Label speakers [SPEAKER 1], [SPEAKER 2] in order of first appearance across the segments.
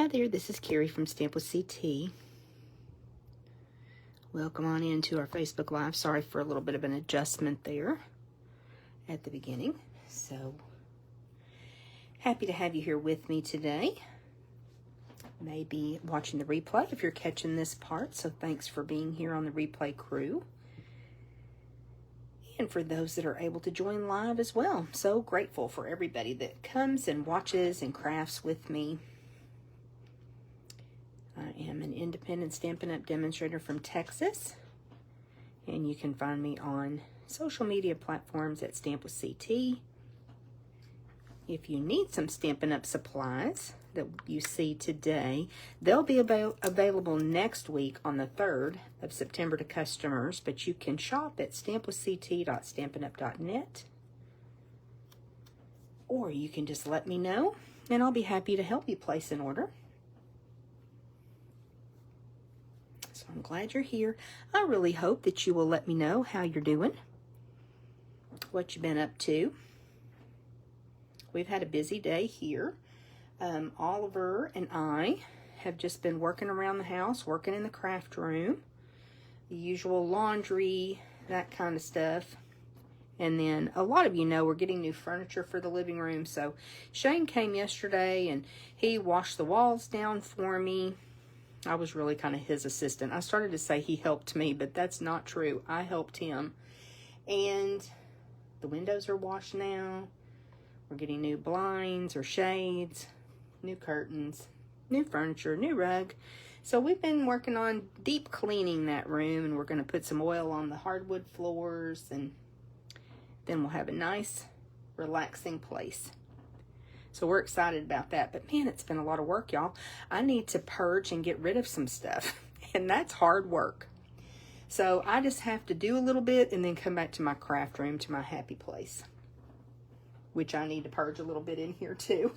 [SPEAKER 1] Hi there, this is Carrie from Stamp with CT. Welcome on into our Facebook Live. Sorry for a little bit of an adjustment there at the beginning. So, happy to have you here with me today. Maybe watching the replay if you're catching this part, so thanks for being here on the replay crew. And for those that are able to join live as well. So grateful for everybody that comes and watches and crafts with me. I am an independent Stampin' Up! Demonstrator from Texas, and you can find me on social media platforms at Stamp with CT. If you need some Stampin' Up! Supplies that you see today, they'll be available next week on the 3rd of September to customers, but you can shop at stampwithct.stampinup.net, or you can just let me know, and I'll be happy to help you place an order. So I'm glad you're here. I really hope that you will let me know how you're doing, what you've been up to. We've had a busy day here. Oliver and I have just been working around the house, working in the craft room, the usual laundry, that kind of stuff. And then a lot of you know we're getting new furniture for the living room. So Shane came yesterday and he washed the walls down for me. I was really kind of his assistant. I started to say he helped me, but that's not true. I helped him. And the windows are washed now. We're getting new blinds or shades, new curtains, new furniture, new rug. So we've been working on deep cleaning that room, and we're going to put some oil on the hardwood floors, and then we'll have a nice, relaxing place. So we're excited about that. But man, it's been a lot of work, y'all. I need to purge and get rid of some stuff, and that's hard work. So I just have to do a little bit and then come back to my craft room, to my happy place, which I need to purge a little bit in here too.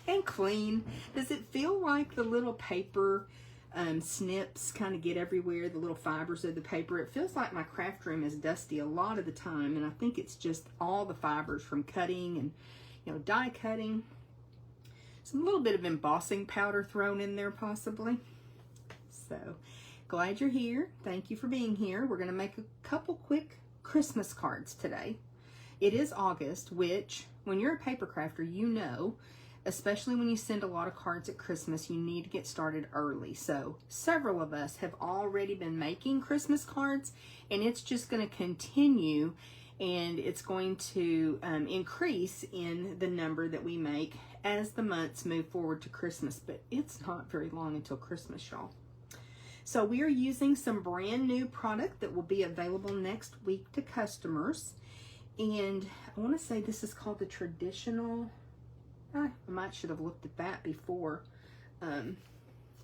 [SPEAKER 1] And clean. Does it feel like the little paper snips kind of get everywhere, the little fibers of the paper? It feels like my craft room is dusty a lot of the time, and I think it's just all the fibers from cutting and, you know, die cutting. Some little bit of embossing powder thrown in there possibly. So glad you're here. Thank you for being here. We're going to make a couple quick Christmas cards today. It is August, which when you're a paper crafter, you know, especially when you send a lot of cards at Christmas, you need to get started early. So several of us have already been making Christmas cards, and it's just going to continue, and it's going to increase in the number that we make as the months move forward to Christmas. But it's not very long until Christmas, y'all. So we are using some brand new product that will be available next week to customers. And I want to say this is called the traditional. I should have looked at that before. And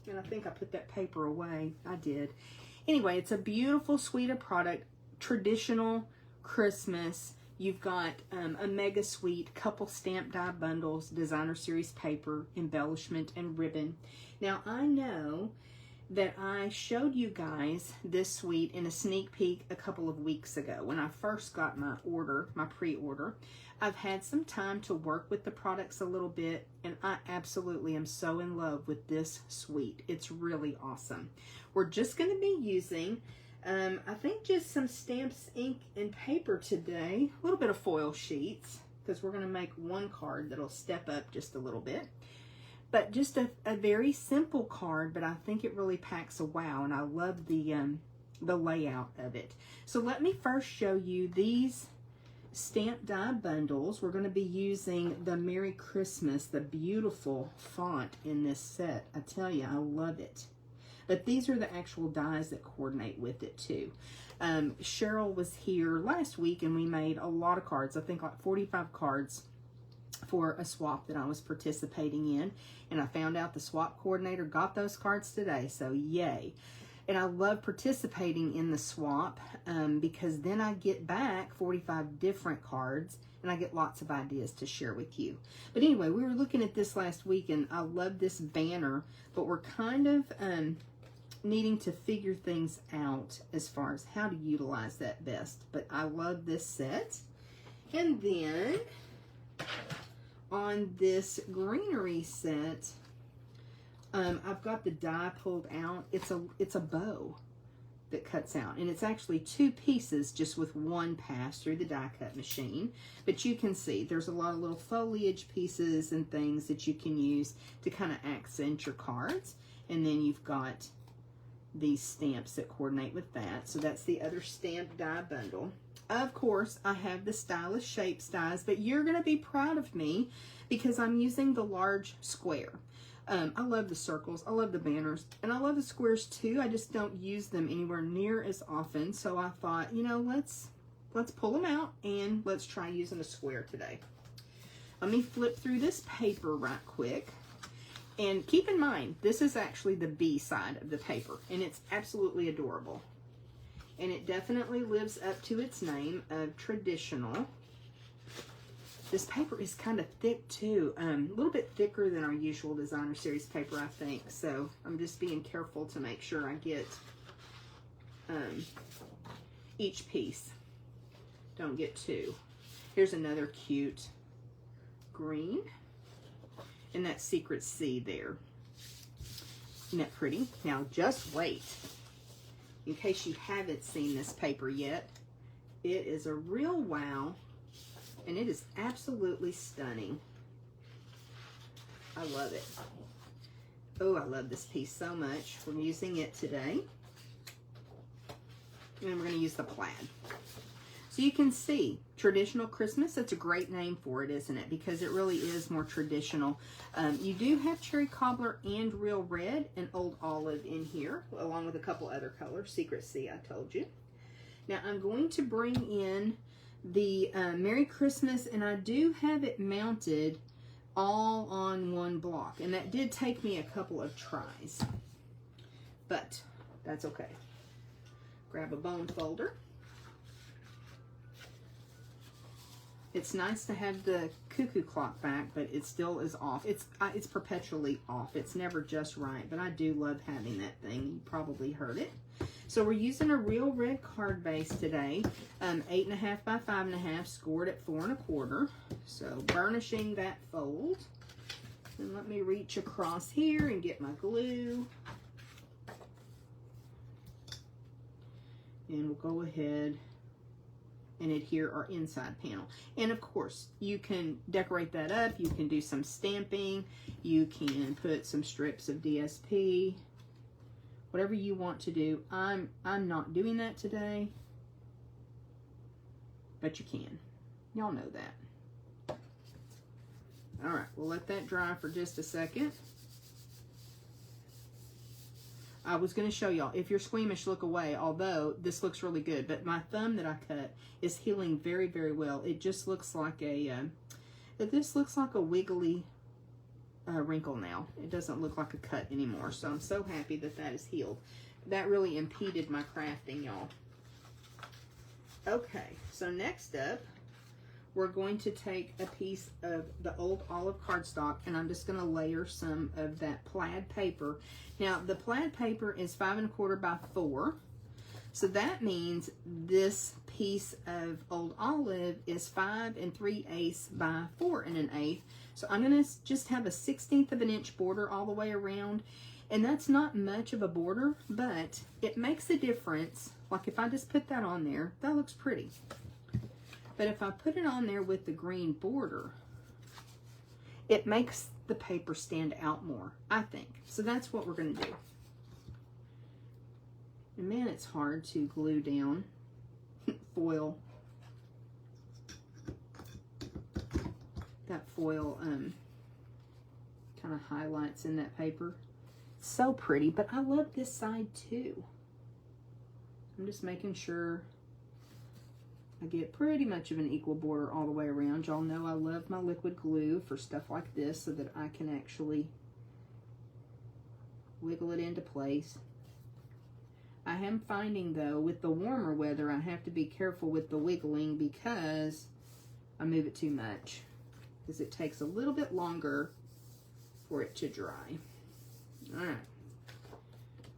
[SPEAKER 1] I think I put that paper away. I did. Anyway, it's a beautiful suite of product. Traditional Christmas. You've got a mega suite, couple stamp die bundles, designer series paper, embellishment, and ribbon. Now, I know that I showed you guys this suite in a sneak peek a couple of weeks ago when I first got my order, my pre-order. I've had some time to work with the products a little bit, and I absolutely am so in love with this suite. It's really awesome. We're just going to be using, I think, just some stamps, ink, and paper today. A little bit of foil sheets, because we're going to make one card that'll step up just a little bit. But just a very simple card, but I think it really packs a wow, and I love the layout of it. So let me first show you these stamp die bundles. We're going to be using the Merry Christmas, the beautiful font in this set. I tell you, I love it. But these are the actual dies that coordinate with it too. Cheryl was here last week, and we made a lot of cards. I think like 45 cards for a swap that I was participating in, and I found out the swap coordinator got those cards today, so yay. And I love participating in the swap because then I get back 45 different cards, and I get lots of ideas to share with you. But anyway, we were looking at this last week, and I love this banner, but we're kind of needing to figure things out as far as how to utilize that best. But I love this set. And then on this greenery set, I've got the die pulled out. It's a bow that cuts out, and it's actually 2 pieces just with 1 pass through the die cut machine. But you can see there's a lot of little foliage pieces and things that you can use to kind of accent your cards. And then you've got these stamps that coordinate with that. So that's the other stamped die bundle. Of course, I have the Stylish Shapes dies, but you're going to be proud of me because I'm using the large square. I love the circles, I love the banners, and I love the squares too. I just don't use them anywhere near as often. So I thought, you know, let's pull them out and let's try using a square today. Let me flip through this paper right quick. And keep in mind, this is actually the B side of the paper, and it's absolutely adorable. And it definitely lives up to its name of traditional. This paper is kind of thick too, a little bit thicker than our usual designer series paper, I think. So I'm just being careful to make sure I get each piece. Don't get 2. Here's another cute green, and that secret C there. Isn't that pretty? Now just wait. In case you haven't seen this paper yet, it is a real wow. And it is absolutely stunning. I love it. Oh, I love this piece so much. We're using it today. And we're going to use the plaid. So you can see, traditional Christmas, that's a great name for it, isn't it? Because it really is more traditional. You do have cherry cobbler and real red and old olive in here, along with a couple other colors. Secret C, I told you. Now I'm going to bring in the Merry Christmas, and I do have it mounted all on 1 block, and that did take me a couple of tries, but that's okay. Grab a bone folder. It's nice to have the cuckoo clock back, but it still is off. It's perpetually off. It's never just right, but I do love having that thing. You probably heard it. So we're using a real red card base today, 8.5 by 5.5, scored at 4 1/4. So burnishing that fold. And let me reach across here and get my glue. And we'll go ahead and adhere our inside panel. And of course, you can decorate that up. You can do some stamping. You can put some strips of DSP. Whatever you want to do. I'm not doing that today, but you can. Y'all know that. All right, we'll let that dry for just a second. I was going to show y'all, if you're squeamish, look away, although this looks really good, but my thumb that I cut is healing very, very well. It just looks like this looks like a wiggly wrinkle now. It doesn't look like a cut anymore, so I'm so happy that that is healed. That really impeded my crafting, y'all. Okay, so next up, we're going to take a piece of the old olive cardstock, and I'm just going to layer some of that plaid paper. Now, the plaid paper is 5 1/4 by 4, so that means this piece of old olive is 5 3/8 by 4 1/8. So I'm going to just have a 1/16 of an inch border all the way around, and that's not much of a border, but it makes a difference. Like if I just put that on there, that looks pretty. But if I put it on there with the green border, it makes the paper stand out more, I think. So that's what we're going to do. And man, it's hard to glue down foil. That foil kind of highlights in that paper. So pretty, but I love this side too. I'm just making sure I get pretty much of an equal border all the way around. Y'all know I love my liquid glue for stuff like this so that I can actually wiggle it into place. I am finding though, with the warmer weather, I have to be careful with the wiggling because I move it too much, because it takes a little bit longer for it to dry. All right,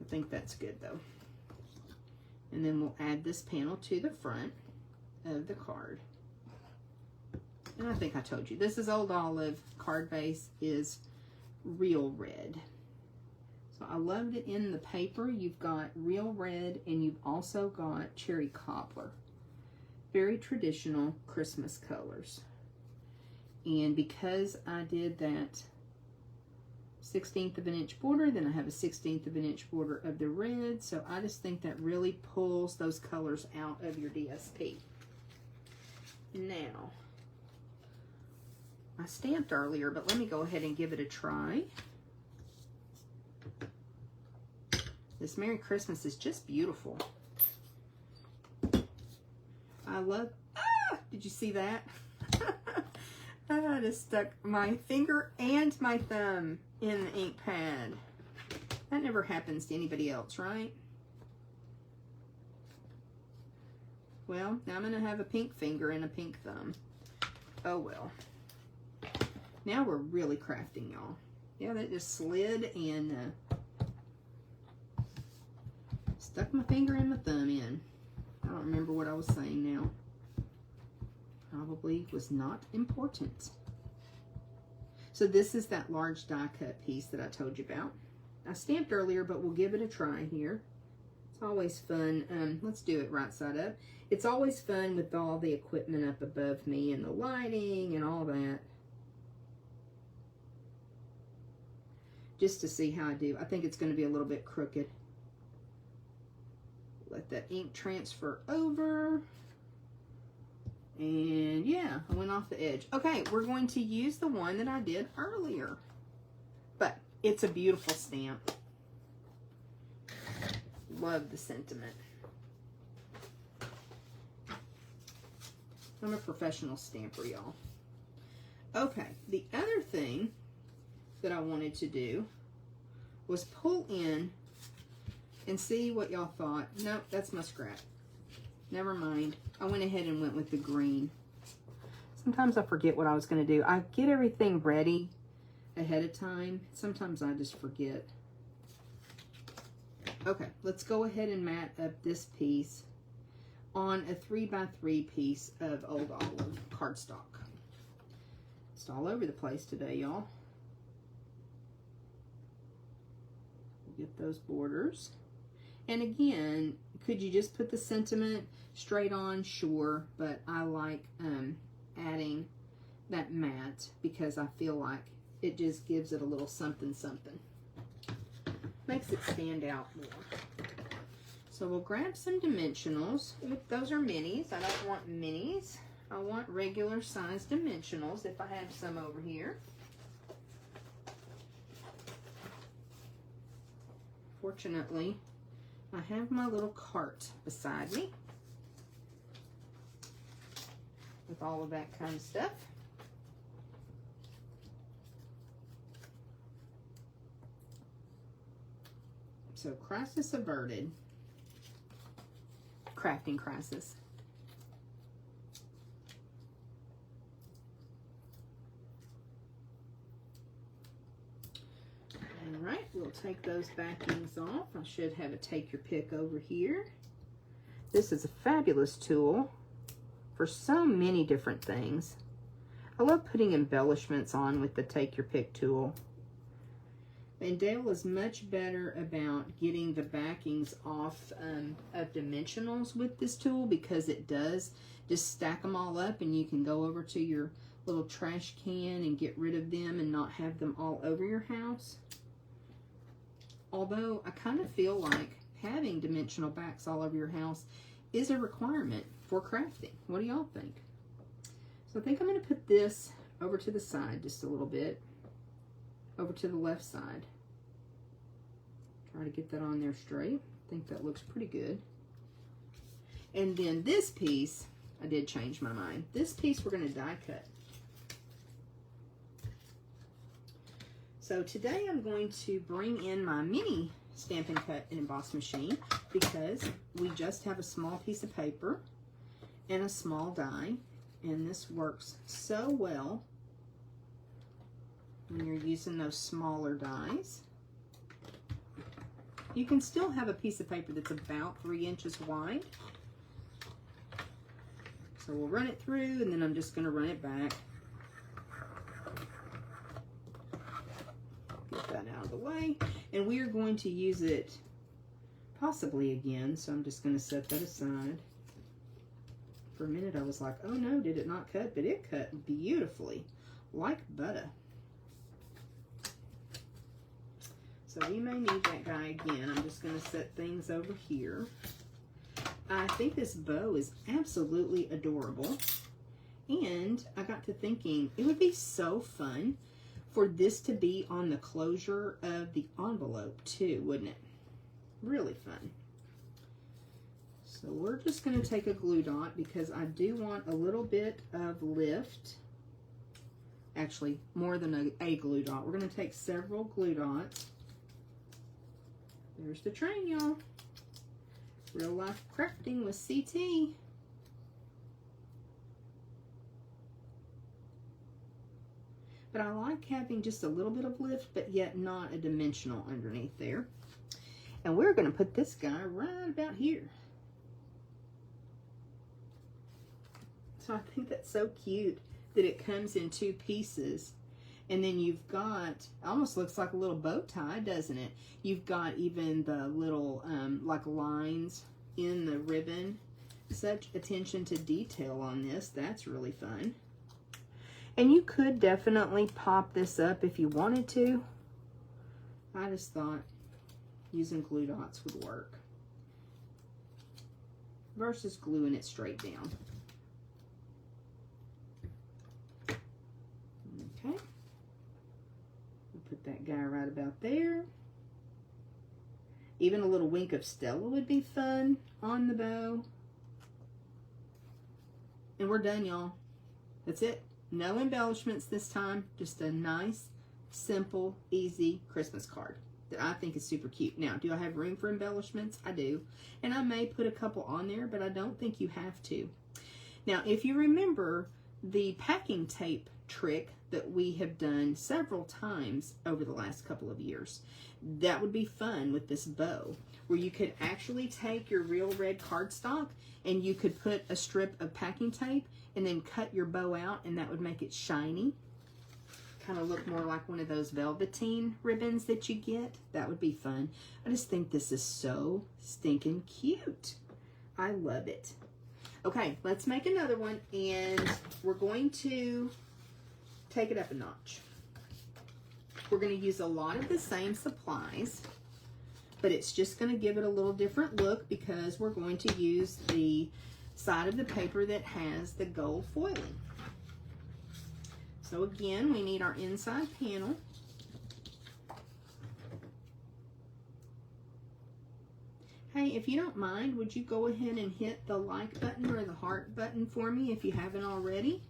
[SPEAKER 1] I think that's good though. And then we'll add this panel to the front of the card. And I think I told you, this is old olive, card base is real red. So I loved it in the paper. You've got real red and you've also got cherry cobbler. Very traditional Christmas colors. And because I did that 1/16 of an inch border, then I have a 1/16 of an inch border of the red. So I just think that really pulls those colors out of your DSP. Now, I stamped earlier, but let me go ahead and give it a try. This Merry Christmas is just beautiful. I love, did you see that? I just stuck my finger and my thumb in the ink pad. That never happens to anybody else, right? Well, now I'm going to have a pink finger and a pink thumb. Oh well. Now we're really crafting, y'all. Yeah, that just slid and stuck my finger and my thumb in. I don't remember what I was saying now. Probably was not important. So this is that large die cut piece that I told you about. I stamped earlier, but we'll give it a try here. It's always fun. Let's do it right side up. It's always fun with all the equipment up above me and the lighting and all that. Just to see how I do. I think it's going to be a little bit crooked. Let that ink transfer over. And yeah, I went off the edge. Okay, we're going to use the one that I did earlier. But it's a beautiful stamp. Love the sentiment. I'm a professional stamper, y'all. Okay, the other thing that I wanted to do was pull in and see what y'all thought. Nope, that's muskrat. Never mind. I went ahead and went with the green. Sometimes I forget what I was going to do. I get everything ready ahead of time. Sometimes I just forget. Okay, let's go ahead and mat up this piece on a 3x3 piece of Old Olive cardstock. It's all over the place today, y'all. Get those borders. And again, could you just put the sentiment straight on? Sure, but I like adding that matte because I feel like it just gives it a little something something. Makes it stand out more. So we'll grab some dimensionals. Those are minis. I don't want minis. I want regular size dimensionals if I have some over here. Fortunately, I have my little cart beside me with all of that kind of stuff. So crisis averted. Crafting crisis. All right, we'll take those backings off. I should have a take your pick over here. This is a fabulous tool for so many different things. I love putting embellishments on with the take your pick tool. And Dale is much better about getting the backings off of dimensionals with this tool because it does just stack them all up and you can go over to your little trash can and get rid of them and not have them all over your house. Although I kind of feel like having dimensional backs all over your house is a requirement for crafting. What do y'all think? So I think I'm going to put this over to the side just a little bit. Over to the left side. Try to get that on there straight. I think that looks pretty good. And then this piece, I did change my mind. This piece we're going to die cut. So today I'm going to bring in my mini Stampin' Cut and Emboss machine because we just have a small piece of paper and a small die. And this works so well when you're using those smaller dies. You can still have a piece of paper that's about 3 inches wide. So we'll run it through and then I'm just going to run it back. Get that out of the way. And we are going to use it possibly again, so I'm just going to set that aside. For a minute I was like, oh no, did it not cut? But it cut beautifully, like butter. So we may need that guy again. I'm just going to set things over here. I think this bow is absolutely adorable. And I got to thinking, it would be so fun for this to be on the closure of the envelope too, wouldn't it? Really fun. So we're just going to take a glue dot because I do want a little bit of lift. Actually, more than a glue dot. We're going to take several glue dots. There's the train, y'all. Real life crafting with CT. But I like having just a little bit of lift, but yet not a dimensional underneath there. And we're going to put this guy right about here. So I think that's so cute that it comes in two pieces. And then you've got, almost looks like a little bow tie, doesn't it? You've got even the little like lines in the ribbon. Such attention to detail on this. That's really fun. And you could definitely pop this up if you wanted to. I just thought using glue dots would work versus gluing it straight down. Okay. Put that guy right about there. Even a little wink of Stella would be fun on the bow. And we're done, y'all. That's it. No embellishments this time. Just a nice, simple, easy Christmas card that I think is super cute. Now, do I have room for embellishments? I do. And I may put a couple on there, but I don't think you have to. Now, if you remember the packing tape trick that we have done several times over the last couple of years, that would be fun with this bow, where you could actually take your real red cardstock and you could put a strip of packing tape and then cut your bow out, and that would make it shiny. Kind of look more like one of those velveteen ribbons that you get. That would be fun. I just think this is so stinking cute. I love it. Okay, let's make another one, and we're going to take it up a notch. We're going to use a lot of the same supplies, but it's just going to give it a little different look because we're going to use the side of the paper that has the gold foiling. So again, we need our inside panel. Hey, if you don't mind, would you go ahead and hit the like button or the heart button for me if you haven't already?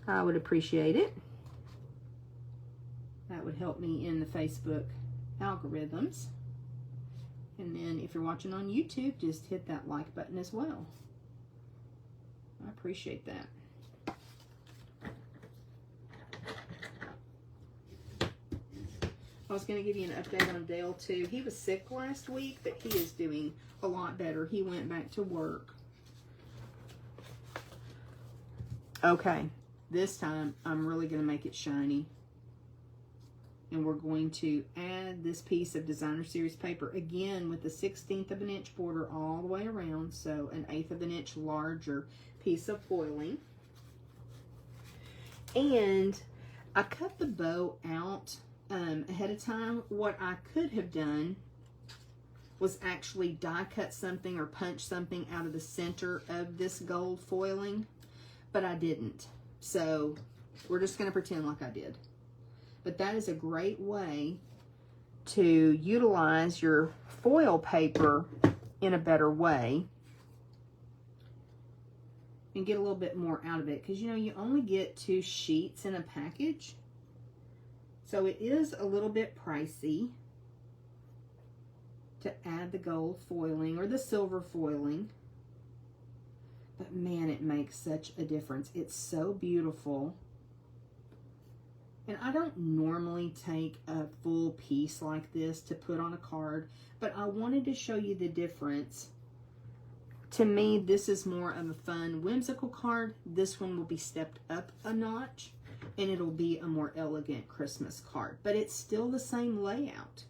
[SPEAKER 1] I would appreciate it. That would help me in the Facebook algorithms. And then if you're watching on YouTube, just hit that like button as well. I appreciate that. I was going to give you an update on Dale too. He was sick last week, but he is doing a lot better. He went back to work. Okay, this time I'm really going to make it shiny. And we're going to add this piece of designer series paper again with the 1/16 of an inch border all the way around, so an 1/8 of an inch larger piece of foiling. And I cut the bow out ahead of time. What I could have done was actually die cut something or punch something out of the center of this gold foiling, but I didn't. So we're just going to pretend like I did. But that is a great way to utilize your foil paper in a better way and get a little bit more out of it. Because, you know, you only get 2 sheets in a package. So it is a little bit pricey to add the gold foiling or the silver foiling. But man, it makes such a difference. It's so beautiful. And I don't normally take a full piece like this to put on a card, but I wanted to show you the difference. To me, this is more of a fun, whimsical card. This one will be stepped up a notch, and it'll be a more elegant Christmas card. But it's still the same layout.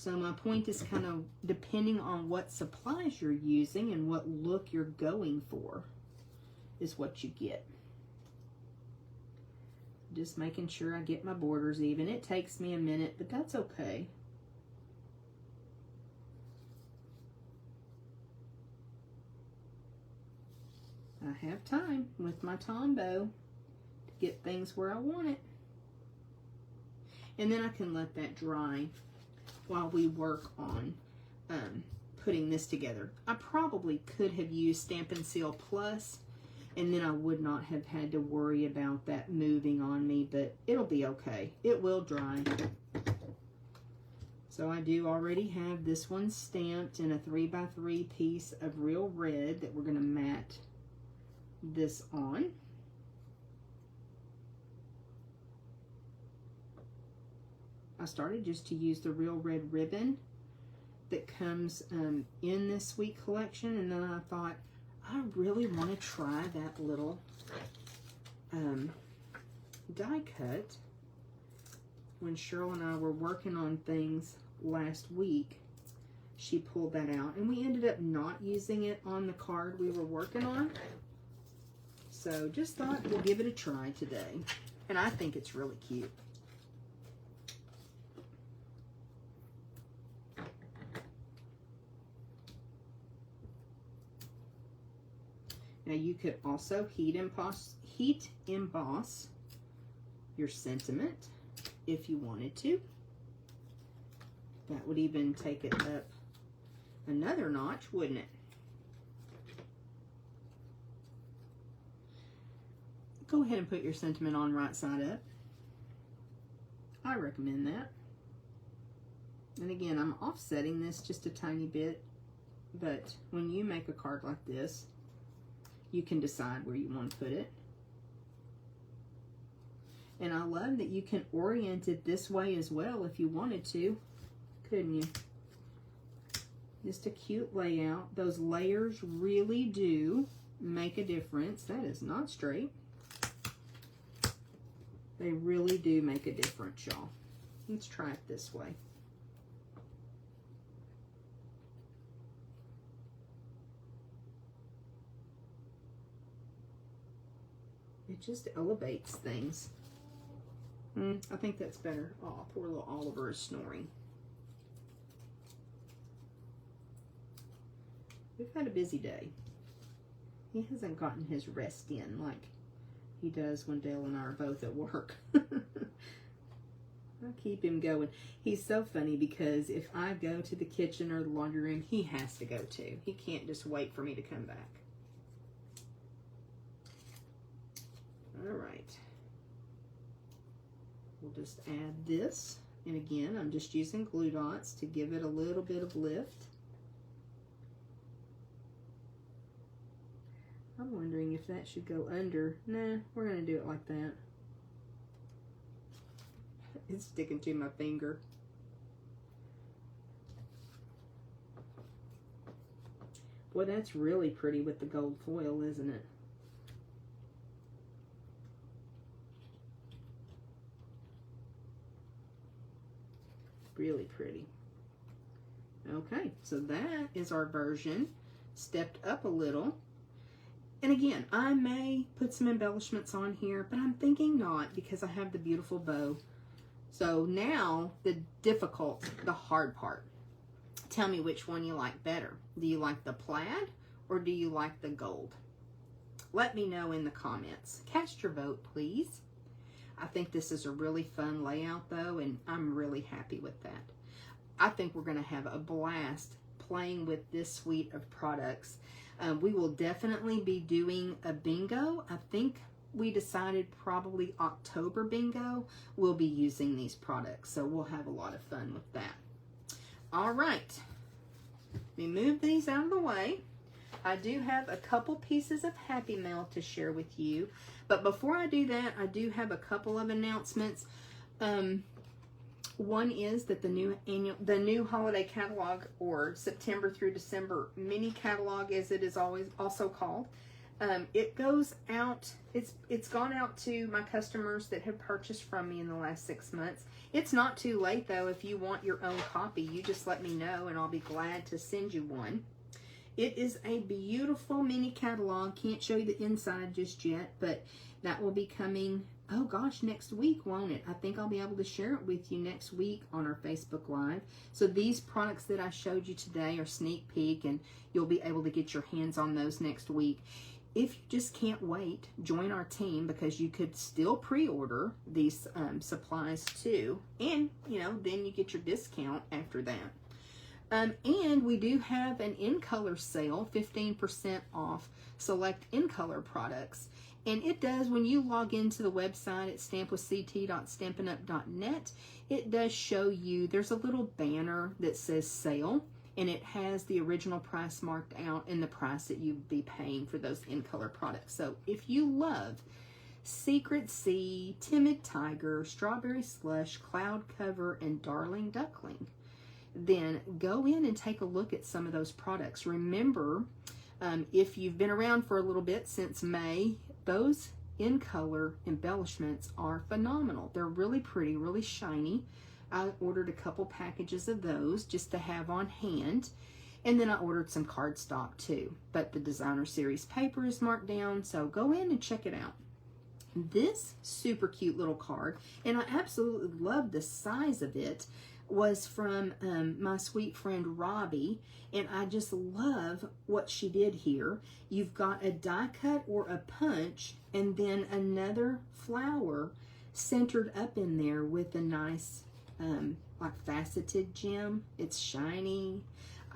[SPEAKER 1] So my point is kind of depending on what supplies you're using and what look you're going for is what you get. Just making sure I get my borders even. It takes me a minute, but that's okay. I have time with my Tombow to get things where I want it. And then I can let that dry while we work on putting this together. I probably could have used Stampin' Seal Plus, and then I would not have had to worry about that moving on me, but it'll be okay. It will dry. So I do already have this one stamped in a 3x3 piece of real red that we're going to mat this on. I started just to use the real red ribbon that comes in this sweet collection, and then I thought I really want to try that little die cut. When Cheryl and I were working on things last week, she pulled that out, and we ended up not using it on the card we were working on. So just thought we'll give it a try today, and I think it's really cute. Now you could also heat emboss your sentiment if you wanted to. That would even take it up another notch, wouldn't it? Go ahead and put your sentiment on right side up. I recommend that. And again, I'm offsetting this just a tiny bit, but when you make a card like this, you can decide where you want to put it. And I love that you can orient it this way as well if you wanted to, couldn't you? Just a cute layout. Those layers really do make a difference. That is not straight. They really do make a difference, y'all. Let's try it this way. It just elevates things. I think that's better. Oh, poor little Oliver is snoring. We've had a busy day. He hasn't gotten his rest in like he does when Dale and I are both at work. I keep him going. He's so funny because if I go to the kitchen or the laundry room, he has to go too. He can't just wait for me to come back. All right. We'll just add this. And again, I'm just using glue dots to give it a little bit of lift. I'm wondering if that should go under. Nah, we're going to do it like that. It's sticking to my finger. Boy, that's really pretty with the gold foil, isn't it? Really pretty. Okay, so that is our version stepped up a little. And again, I may put some embellishments on here, but I'm thinking not because I have the beautiful bow. So now the hard part. Tell me which one you like better. Do you like the plaid or do you like the gold? Let me know in the comments. Cast your vote, please. I think this is a really fun layout though, and I'm really happy with that. I think we're going to have a blast playing with this suite of products. We will definitely be doing a bingo. I think we decided probably October bingo we'll be using these products, so we'll have a lot of fun with that. All right, let me move these out of the way. I do have a couple pieces of Happy Mail to share with you, but before I do that, I do have a couple of announcements. One is that the new holiday catalog, or September through December mini catalog as it is always also called, It goes out, it's gone out to my customers that have purchased from me in the last 6 months. It's not too late though. If you want your own copy, you just let me know and I'll be glad to send you one. It is a beautiful mini catalog. Can't show you the inside just yet, but that will be coming, oh gosh, next week, won't it? I think I'll be able to share it with you next week on our Facebook Live. So these products that I showed you today are sneak peek, and you'll be able to get your hands on those next week. If you just can't wait, join our team, because you could still pre-order these supplies too. And, you know, then you get your discount after that. And we do have an in-color sale, 15% off select in-color products. And it does, when you log into the website at stampwithct.stampinup.net, it does show you, there's a little banner that says sale, and it has the original price marked out and the price that you'd be paying for those in-color products. So if you love Secret Sea, Timid Tiger, Strawberry Slush, Cloud Cover, and Darling Duckling, then go in and take a look at some of those products. Remember, if you've been around for a little bit since May, those in color embellishments are phenomenal. They're really pretty, really shiny. I ordered a couple packages of those just to have on hand. And then I ordered some cardstock too. But the designer series paper is marked down, so go in and check it out. This super cute little card, and I absolutely love the size of it, was from my sweet friend Robbie, and I just love what she did here. You've got a die cut or a punch, and then another flower centered up in there with a nice like faceted gem. It's shiny.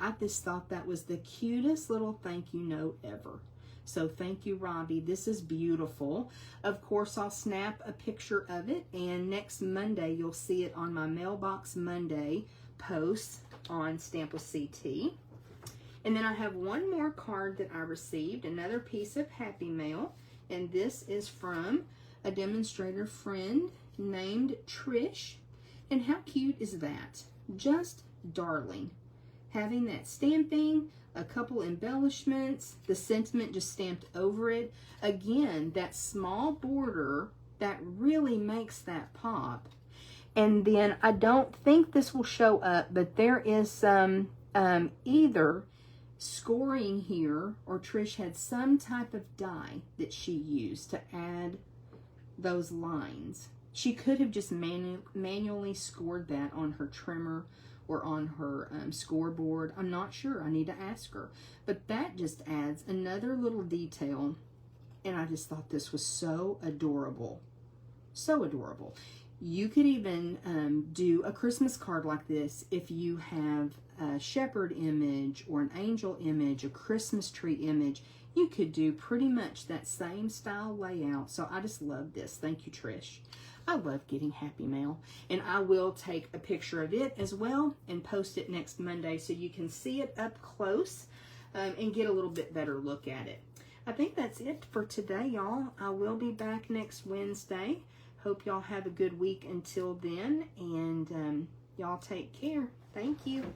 [SPEAKER 1] I just thought that was the cutest little thank you note ever. So thank you, Robbie. This is beautiful. Of course, I'll snap a picture of it, and next Monday you'll see it on my Mailbox Monday post on Stamp with CT. And then I have one more card that I received, another piece of Happy Mail, and this is from a demonstrator friend named Trish. And how cute is that? Just darling. Having that stamping, a couple embellishments, the sentiment just stamped over it. Again, that small border that really makes that pop. And then I don't think this will show up, but there is some either scoring here, or Trish had some type of die that she used to add those lines. She could have just manually scored that on her trimmer or on her scoreboard. I'm not sure. I need to ask her. But that just adds another little detail, and I just thought this was so adorable. So adorable. You could even do a Christmas card like this if you have a shepherd image or an angel image, a Christmas tree image. You could do pretty much that same style layout. So I just love this. Thank you, Trish. I love getting Happy Mail, and I will take a picture of it as well and post it next Monday so you can see it up close and get a little bit better look at it. I think that's it for today, y'all. I will be back next Wednesday. Hope y'all have a good week until then, and y'all take care. Thank you.